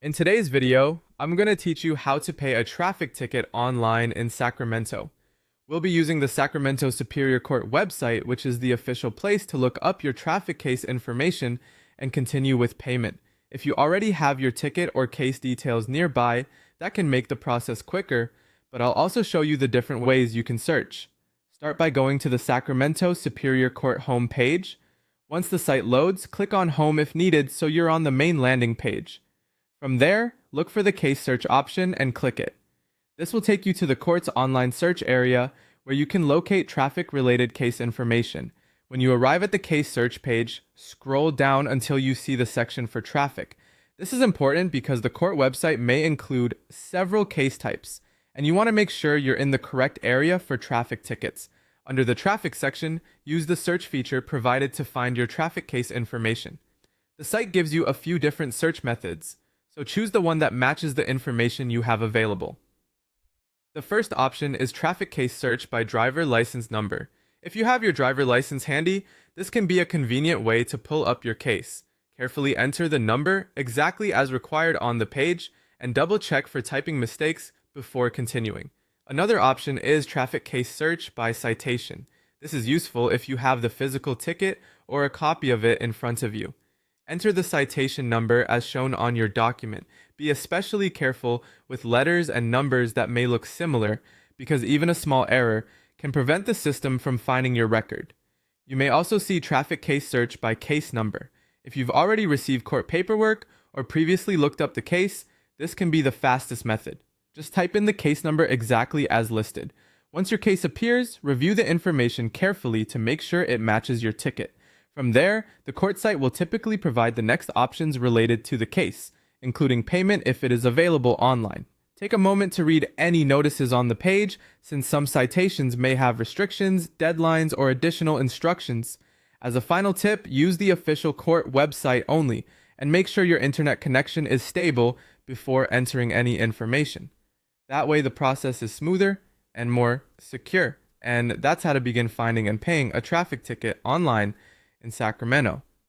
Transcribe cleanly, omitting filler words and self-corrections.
In today's video, I'm going to teach you how to pay a traffic ticket online in Sacramento. We'll be using the Sacramento Superior Court website, which is the official place to look up your traffic case information and continue with payment. If you already have your ticket or case details nearby, that can make the process quicker, but I'll also show you the different ways you can search. Start by going to the Sacramento Superior Court homepage. Once the site loads, click on Home if needed so you're on the main landing page. From there, look for the case search option and click it. This will take you to the court's online search area where you can locate traffic-related case information. When you arrive at the case search page, scroll down until you see the section for traffic. This is important because the court website may include several case types, and you want to make sure you're in the correct area for traffic tickets. Under the traffic section, use the search feature provided to find your traffic case information. The site gives you a few different search methods, so choose the one that matches the information you have available. The first option is traffic case search by driver license number. If you have your driver license handy, this can be a convenient way to pull up your case. Carefully enter the number exactly as required on the page and double check for typing mistakes before continuing. Another option is traffic case search by citation. This is useful if you have the physical ticket or a copy of it in front of you. Enter the citation number as shown on your document. Be especially careful with letters and numbers that may look similar, because even a small error can prevent the system from finding your record. You may also see traffic case search by case number. If you've already received court paperwork or previously looked up the case, this can be the fastest method. Just type in the case number exactly as listed. Once your case appears, review the information carefully to make sure it matches your ticket. From there, the court site will typically provide the next options related to the case, including payment if it is available online. Take a moment to read any notices on the page, since some citations may have restrictions, deadlines, or additional instructions. As a final tip, use the official court website only, and make sure your internet connection is stable before entering any information. That way the process is smoother and more secure. And that's how to begin finding and paying a traffic ticket online in Sacramento.